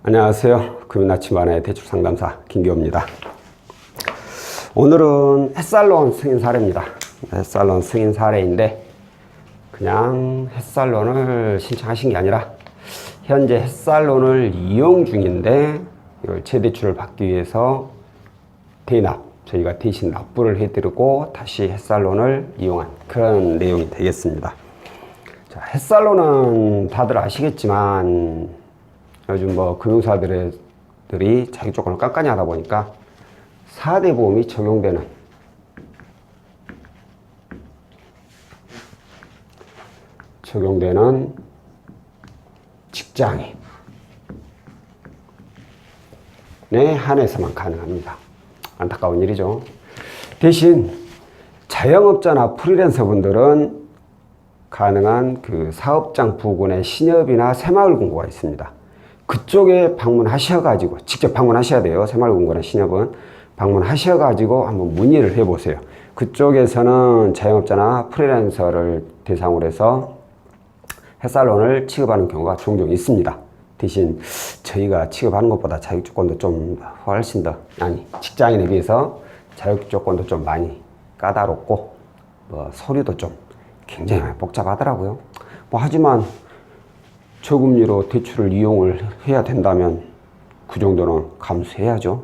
안녕하세요. 금융아침 만화의 대출상담사 김기호입니다. 오늘은 햇살론 승인 사례입니다. 햇살론 승인 사례인데 그냥 햇살론을 신청하신 게 아니라 현재 햇살론을 이용 중인데 이걸 재대출을 받기 위해서 대납, 저희가 대신 납부를 해드리고 다시 햇살론을 이용한 그런 내용이 되겠습니다. 자, 햇살론은 다들 아시겠지만 요즘 금융사들이 자기 조건을 깐깐히 하다 보니까 4대 보험이 적용되는 직장인에 한해서만 가능합니다. 안타까운 일이죠. 대신 자영업자나 프리랜서 분들은 가능한 그 사업장 부근에 신협이나 새마을금고가 있습니다. 그쪽에 방문하셔가지고 직접 방문하셔야 돼요. 새마을금고나 신협은 방문하셔가지고 한번 문의를 해보세요. 그쪽에서는 자영업자나 프리랜서를 대상으로 해서 햇살론을 취급하는 경우가 종종 있습니다. 대신 저희가 취급하는 것보다 자격조건도 좀 훨씬 더, 직장인에 비해서 자격조건도 좀 많이 까다롭고 서류도 좀 굉장히 복잡하더라고요. 하지만 저금리로 대출을 이용을 해야 된다면 그 정도는 감수해야죠.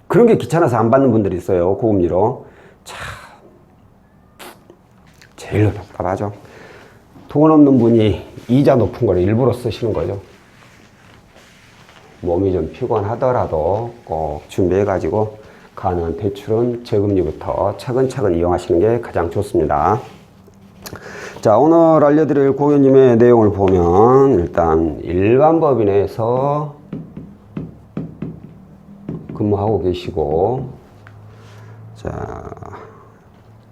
그런 게 귀찮아서 안 받는 분들이 있어요. 고금리로. 참 제일 답답하죠. 돈 없는 분이 이자 높은 걸 일부러 쓰시는 거죠. 몸이 좀 피곤하더라도 꼭 준비해가지고 가능한 대출은 저금리부터 차근차근 이용하시는 게 가장 좋습니다. 자, 오늘 알려드릴 고객님의 내용을 보면 일단 일반 법인에서 근무하고 계시고, 자,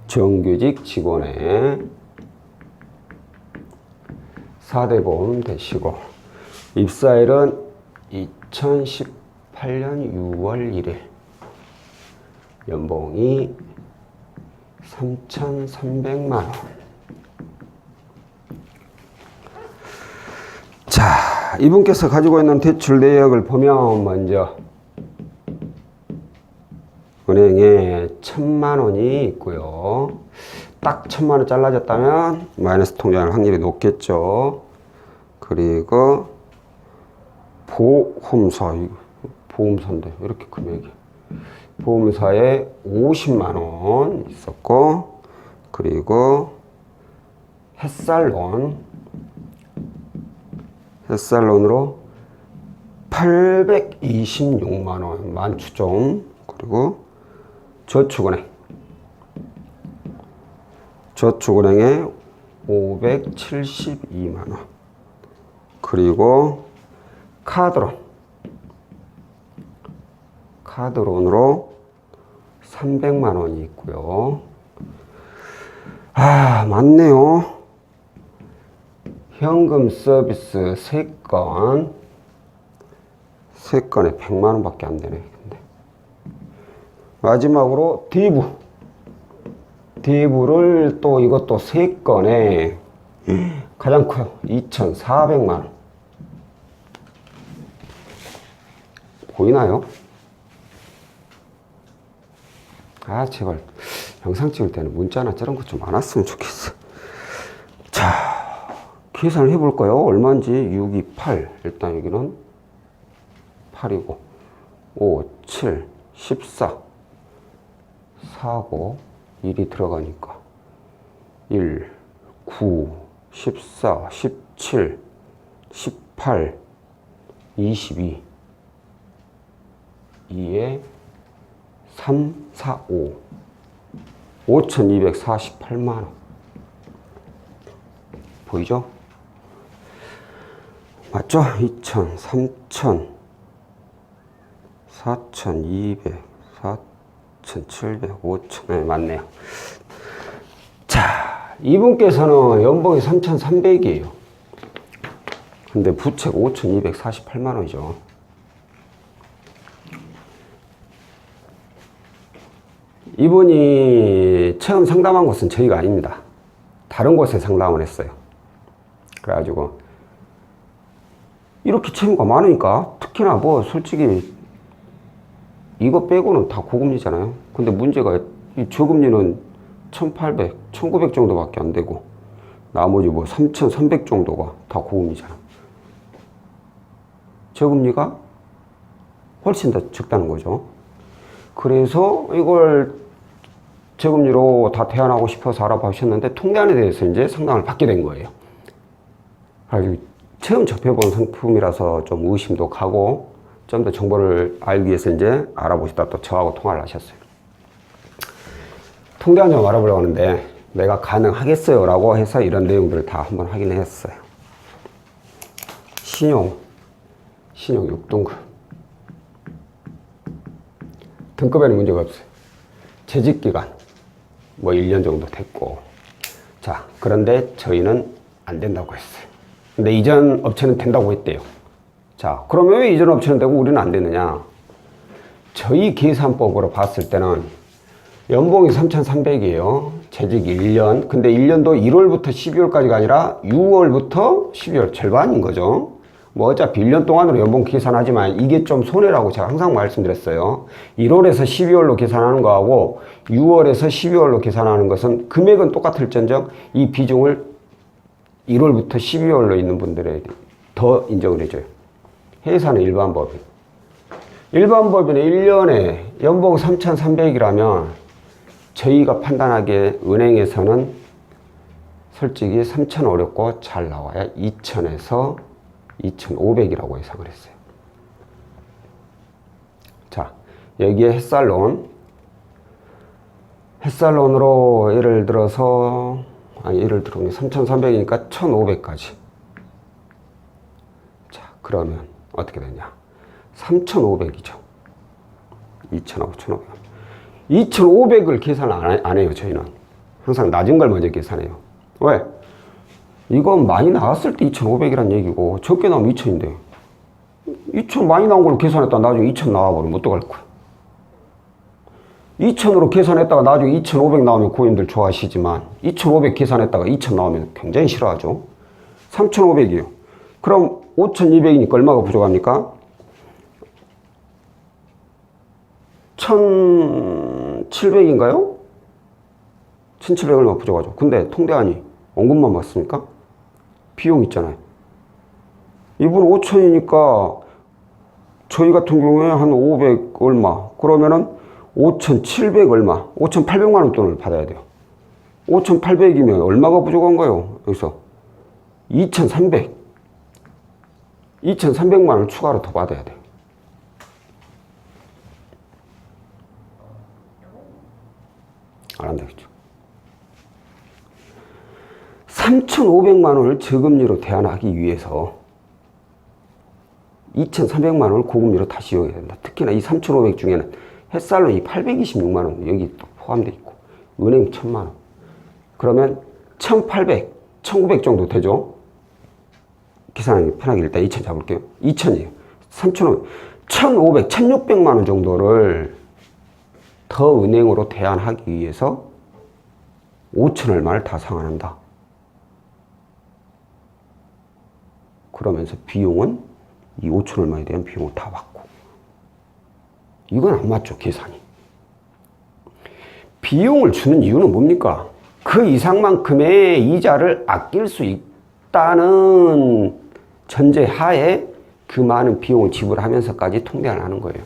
정규직 직원의 4대 보험 되시고, 입사일은 2018년 6월 1일, 연봉이 3,300만 원. 자, 이분께서 가지고 있는 대출 내역을 보면 먼저 은행에 1,000만 원이 있고요. 딱 1,000만 원 잘라졌다면 마이너스 통장할 확률이 높겠죠. 그리고 보험사인데 이렇게 금액이 보험사에 50만 원 있었고, 그리고 햇살론으로 826만 원 만추종, 그리고 저축은행에 572만 원, 그리고 카드론으로 300만 원이 있고요. 많네요. 현금 서비스 3건에 100만 원밖에 안 되네. 근데 마지막으로 대부를 또 이것도 3건에 가장 커요. 2,400만 원. 보이나요? 제발 영상 찍을 때는 문자나 저런 것 좀 안 왔으면 좋겠어. 자, 계산을 해볼까요? 얼마인지. 6, 2, 8. 일단 여기는 8이고 5, 7, 14 4고 1이 들어가니까 1, 9, 14, 17, 18, 22 2에 3, 4, 5 5,248만 원. 보이죠? 맞죠? 2,000, 3,000, 4,200, 4,700, 5,000. 네, 맞네요. 자, 이분께서는 연봉이 3,300이에요. 근데 부채가 5,248만 원이죠. 이분이 처음 상담한 곳은 저희가 아닙니다. 다른 곳에 상담을 했어요. 그래가지고 이렇게 채무가 많으니까 특히나 뭐 솔직히 이거 빼고는 다 고금리잖아요. 근데 문제가 이 저금리는 1800, 1900 정도밖에 안 되고 나머지 뭐 3300 정도가 다 고금리잖아. 저금리가 훨씬 더 적다는 거죠. 그래서 이걸 저금리로 다 대안하고 싶어서 알아보셨는데 통대안에 대해서 이제 상담을 받게 된 거예요. 그래서 처음 접해본 상품이라서 좀 의심도 가고 좀 더 정보를 알기 위해서 이제 알아보시다 또 저하고 통화를 하셨어요. 통대안 좀 알아보려고 하는데 내가 가능하겠어요 라고 해서 이런 내용들을 다 한번 확인했어요. 신용 6등급. 등급에는 문제가 없어요. 재직기간 뭐 1년 정도 됐고. 자, 그런데 저희는 안 된다고 했어요. 근데 이전 업체는 된다고 했대요. 자, 그러면 왜 이전 업체는 되고 우리는 안 되느냐? 저희 계산법으로 봤을 때는 연봉이 3,300이에요. 재직 1년. 근데 1년도 1월부터 12월까지가 아니라 6월부터 12월 절반인 거죠. 뭐 어차피 1년 동안으로 연봉 계산하지만 이게 좀 손해라고 제가 항상 말씀드렸어요. 1월에서 12월로 계산하는 거하고 6월에서 12월로 계산하는 것은 금액은 똑같을지언정 이 비중을 1월부터 12월로 있는 분들에 더 인정을 해줘요. 회사는 일반 법인. 일반 법인의 1년에 연봉 3,300이라면 저희가 판단하기에 은행에서는 솔직히 3,000 어렵고 잘 나와야 2,000에서 2,500이라고 예상을 했어요. 자, 여기에 햇살론. 햇살론으로 예를 들어서 3,300이니까 1,500까지. 자, 그러면 어떻게 되냐? 3,500이죠. 2,000하고 1,500. 2,500을 계산 안 해요, 저희는. 항상 낮은 걸 먼저 계산해요. 왜? 이건 많이 나왔을 때 2,500이란 얘기고, 적게 나오면 2,000인데. 2,000 많이 나온 걸로 계산했다가 나중에 2,000 나와버리면 어떡할 거야? 2,000으로 계산했다가 나중에 2,500 나오면 고객님들 좋아하시지만, 2,500 계산했다가 2,000 나오면 굉장히 싫어하죠. 3,500이에요. 그럼 5,200이니까 얼마가 부족합니까? 1,700인가요? 1,700 얼마 부족하죠. 근데 통대안이 원금만 맞습니까? 비용 있잖아요. 이분 5,000이니까 저희 같은 경우에 한 500 얼마. 그러면은 5,700 얼마. 5,800만 원 돈을 받아야 돼요. 5,800이면 얼마가 부족한가요? 여기서 2,300. 2,300만 원 추가로 더 받아야 돼요. 안 한다겠죠. 3,500만 원을 저금리로 대안하기 위해서 2,300만 원을 고금리로 다시 이용해야 된다. 특히나 이 3,500 중에는 햇살론이 826만 원 여기 포함되어 있고 은행 1,000만 원. 그러면 1,800, 1,900 정도 되죠. 계산하기 편하게 일단 2,000 잡을게요. 2,000이에요. 3,500, 1,500, 1,600만 원 정도를 더 은행으로 대안하기 위해서 5,000 얼마를 다 상환한다. 그러면서 비용은 이 5,000 얼마에 대한 비용을 다 받고. 이건 안 맞죠, 계산이. 비용을 주는 이유는 뭡니까? 그 이상만큼의 이자를 아낄 수 있다는 전제 하에 그 많은 비용을 지불하면서까지 통대안을 하는 거예요.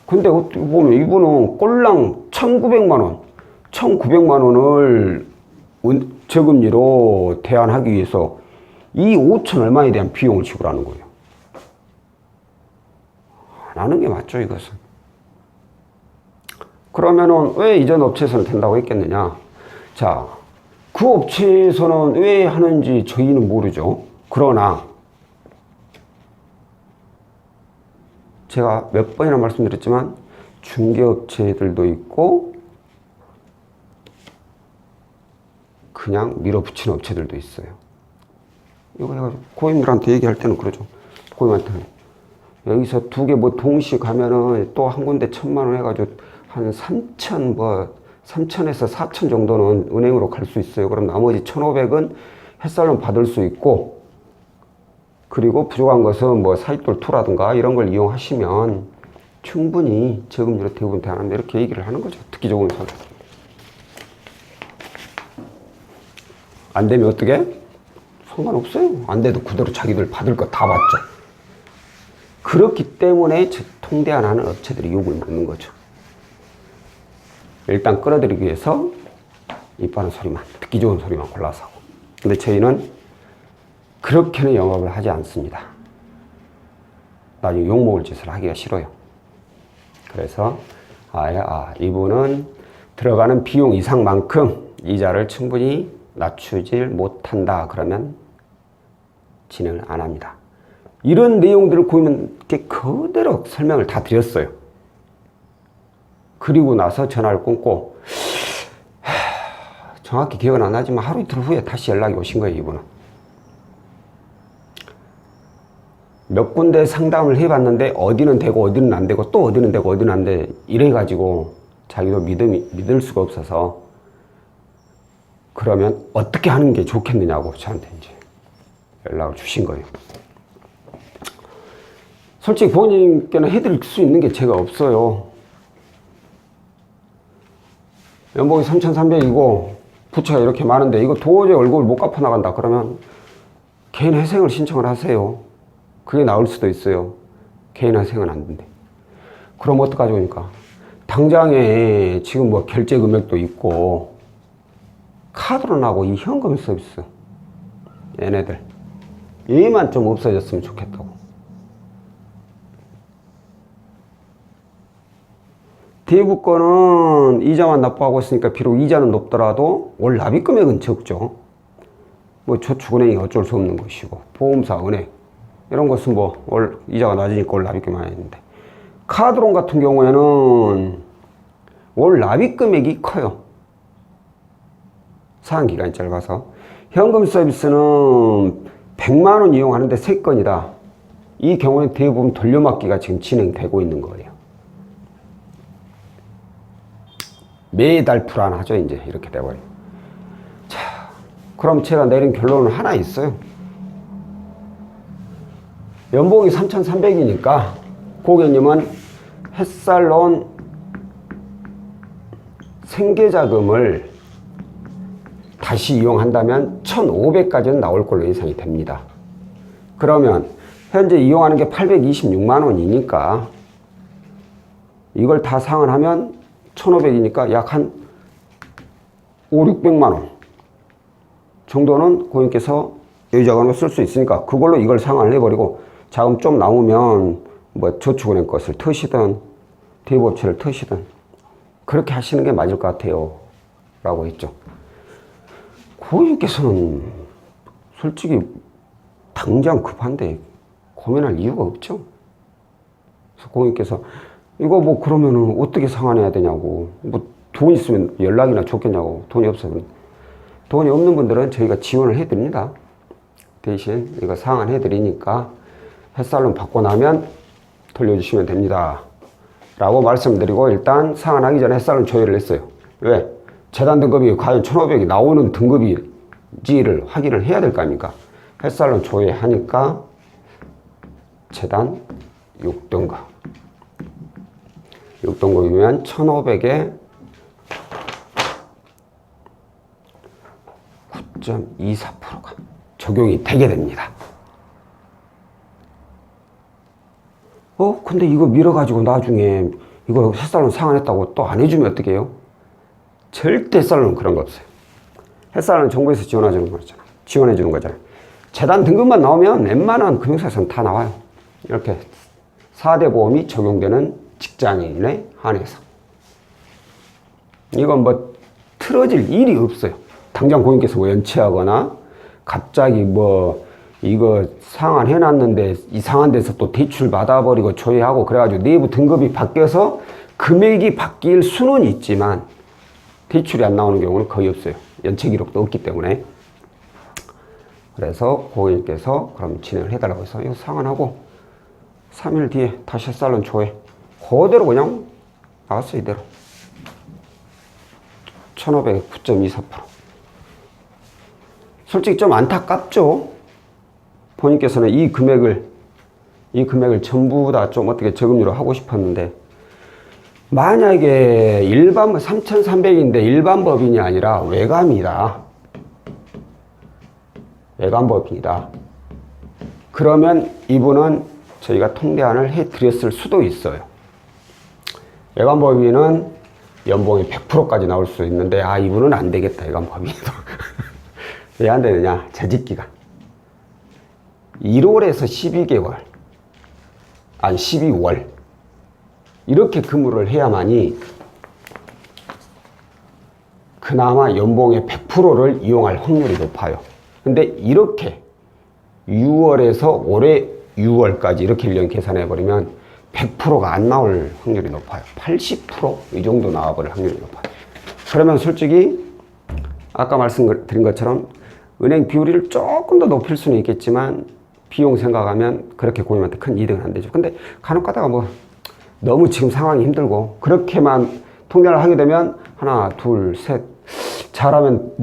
근데 어떻게 보면 이분은 꼴랑 1,900만 원, 1,900만 원을 저금리로 대안하기 위해서 이 5,000 얼마에 대한 비용을 지불하는 거예요. 안 하는 게 맞죠, 이것은. 그러면은 왜 이전 업체에서는 된다고 했겠느냐? 자, 그 업체에서는 왜 하는지 저희는 모르죠. 그러나 제가 몇 번이나 말씀드렸지만 중개업체들도 있고 그냥 밀어붙이는 업체들도 있어요. 이거 해가지고 고객님들한테 얘기할 때는 그러죠. 고객님한테는 여기서 두 개 뭐 동시에 가면은 또 한 군데 1,000만 원 해가지고 한 3,000 3,000에서 4,000 정도는 은행으로 갈 수 있어요. 그럼 나머지 1,500은 햇살론 받을 수 있고 그리고 부족한 것은 뭐 사익돌 2라든가 이런 걸 이용하시면 충분히 저금리로 대부분 대안한다 이렇게 얘기를 하는 거죠. 듣기 좋은 소리. 안 되면 어떻게? 상관없어요. 안 돼도 그대로 자기들 받을 거 다 받죠. 그렇기 때문에 통대안하는 업체들이 욕을 먹는 거죠. 일단 끌어들이기 위해서 이빠른 소리만, 듣기 좋은 소리만 골라서 하고. 근데 저희는 그렇게는 영업을 하지 않습니다. 나중에 욕먹을 짓을 하기가 싫어요. 그래서 이분은 들어가는 비용 이상만큼 이자를 충분히 낮추질 못한다 그러면 진행을 안 합니다. 이런 내용들을 보면 이렇게 그대로 설명을 다 드렸어요. 그리고 나서 전화를 끊고 정확히 기억은 안 나지만 하루 이틀 후에 다시 연락이 오신 거예요. 이분은 몇 군데 상담을 해봤는데 어디는 되고 어디는 안 되고 또 어디는 되고 어디는 안 돼 이래가지고 자기도 믿을 수가 없어서 그러면 어떻게 하는 게 좋겠느냐고 저한테 이제 연락을 주신 거예요. 솔직히 부모님께는 해드릴 수 있는 게 제가 없어요. 연봉이 3,300이고 부채가 이렇게 많은데 이거 도저히 얼굴 못 갚아 나간다 그러면 개인 회생을 신청을 하세요. 그게 나을 수도 있어요. 개인 회생은 안 된대. 그럼 어떡하죠? 그러니까 당장에 지금 뭐 결제 금액도 있고 카드로 나고 이 현금 서비스 얘네들 얘만 좀 없어졌으면 좋겠다고. 대부 거는 이자만 납부하고 있으니까 비록 이자는 높더라도 월 납입 금액은 적죠. 뭐 저축은행이 어쩔 수 없는 것이고 보험사, 은행 이런 것은 뭐 월 이자가 낮으니까 월 납입 금액이 있는데 카드론 같은 경우에는 월 납입 금액이 커요. 사용 기간이 짧아서. 현금 서비스는 100만 원 이용하는데 3건이다. 이 경우에 대부분 돌려막기가 지금 진행되고 있는 거예요. 매달 불안하죠. 이제 이렇게 돼버려요. 자, 그럼 제가 내린 결론은 하나 있어요. 연봉이 3,300이니까 고객님은 햇살론 생계자금을 다시 이용한다면 1,500까지는 나올 걸로 예상이 됩니다. 그러면 현재 이용하는 게 826만 원이니까 이걸 다 상환하면 1,500이니까 약 한 5, 600만 원 정도는 고객님께서 여유자금으로 쓸 수 있으니까 그걸로 이걸 상환을 해버리고 자금 좀 남으면 뭐 저축은행 것을 터시든 대부업체를 터시든 그렇게 하시는 게 맞을 것 같아요 라고 했죠. 고객님께서는 솔직히 당장 급한데 고민할 이유가 없죠. 그래서 고객님께서 이거 뭐 그러면은 어떻게 상환해야 되냐고, 뭐 돈 있으면 연락이나 줬겠냐고. 돈이 없어요. 돈이 없는 분들은 저희가 지원을 해드립니다. 대신 이거 상환해 드리니까 햇살론 받고 나면 돌려주시면 됩니다 라고 말씀드리고 일단 상환하기 전에 햇살론 조회를 했어요. 왜? 재단 등급이 과연 1,500이 나오는 등급이지를 확인을 해야 될 거 아닙니까? 햇살론 조회하니까 재단 6등급 6등급이면 1,500에 9.24%가 적용이 되게 됩니다. 근데 이거 밀어가지고 나중에 이거 햇살론 상환했다고 또 안 해주면 어떻게 해요? 절대 햇살론은 그런 거 없어요. 햇살론은 정부에서 지원해주는 거잖아요. 지원해주는 거잖아요. 재단 등급만 나오면 웬만한 금융사에서는 다 나와요. 이렇게 4대 보험이 적용되는 직장인에 한해서. 이건 뭐 틀어질 일이 없어요. 당장 고객님께서 뭐 연체하거나 갑자기 뭐 이거 상환해놨는데 이상한 데서 또 대출 받아버리고 조회하고 그래가지고 내부 등급이 바뀌어서 금액이 바뀔 수는 있지만 대출이 안 나오는 경우는 거의 없어요. 연체 기록도 없기 때문에. 그래서 고객님께서 그럼 진행을 해달라고 해서 이거 상환하고 3일 뒤에 다시 햇살론 조회 그대로 그냥 나왔어요. 이대로 1,500에 9.24%. 솔직히 좀 안타깝죠. 본인께서는 이 금액을 전부 다 좀 어떻게 저금리로 하고 싶었는데, 만약에 3,300인데 일반 법인이 아니라 외감이다. 외감법인이다. 그러면 이분은 저희가 통대안을 해드렸을 수도 있어요. 외감법인은 연봉이 100%까지 나올 수 있는데, 이분은 안 되겠다, 외감법인도. 왜 안 되느냐? 재직기간. 1월에서 12개월. 아니, 12월. 이렇게 근무를 해야만이 그나마 연봉의 100%를 이용할 확률이 높아요. 근데 이렇게 6월에서 올해 6월까지 이렇게 1년 계산해버리면 100%가 안 나올 확률이 높아요. 80%이 정도 나와버릴 확률이 높아요. 그러면 솔직히 아까 말씀드린 것처럼 은행 비율을 조금 더 높일 수는 있겠지만 비용 생각하면 그렇게 고객님한테 큰 이득은 안 되죠. 근데 간혹 가다가 뭐 너무 지금 상황이 힘들고 그렇게만 통장을 하게 되면 하나, 둘, 셋, 잘하면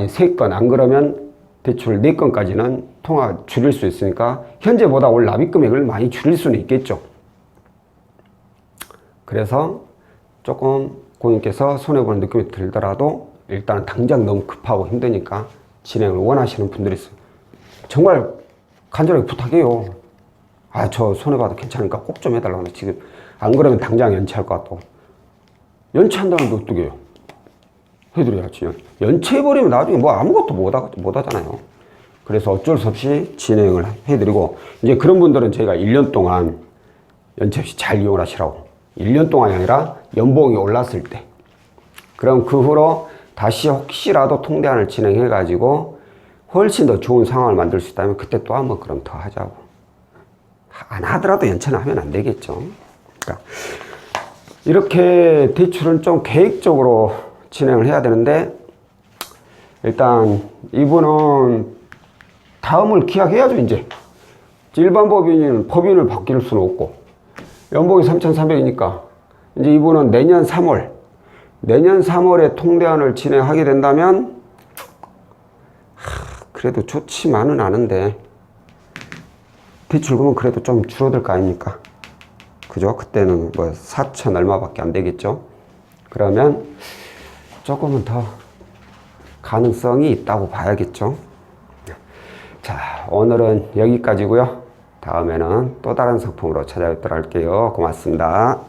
세 건, 안 그러면 대출 4건까지는 통화 줄일 수 있으니까 현재보다 올 납입 금액을 많이 줄일 수는 있겠죠. 그래서 조금 고객님께서 손해보는 느낌이 들더라도 일단 당장 너무 급하고 힘드니까 진행을 원하시는 분들이 있어요. 정말 간절하게 부탁해요. 저 손해봐도 괜찮으니까 꼭 좀 해달라고 하는데 지금 안 그러면 당장 연체할 것 같다고. 연체한다는데 어떻게 해요? 해드려야지. 연체해버리면 나중에 뭐 아무것도 못 하잖아요. 그래서 어쩔 수 없이 진행을 해드리고, 이제 그런 분들은 저희가 1년 동안 연체 없이 잘 이용을 하시라고. 1년 동안이 아니라 연봉이 올랐을 때. 그럼 그 후로 다시 혹시라도 통대안을 진행해가지고 훨씬 더 좋은 상황을 만들 수 있다면 그때 또 한번 그럼 더 하자고. 안 하더라도 연체는 하면 안 되겠죠. 그러니까 이렇게 대출은 좀 계획적으로 진행을 해야 되는데, 일단 이분은 다음을 기약해야죠. 이제 일반 법인을 바뀔 수는 없고 연봉이 3,300이니까 이제 이분은 내년 3월에 통대안을 진행하게 된다면 그래도 좋지만은 않은데 대출금은 그래도 좀 줄어들 거 아닙니까? 그죠? 그때는 뭐 4천 얼마밖에 안 되겠죠? 그러면 조금은 더 가능성이 있다고 봐야겠죠? 자, 오늘은 여기까지고요. 다음에는 또 다른 상품으로 찾아뵙도록 할게요. 고맙습니다.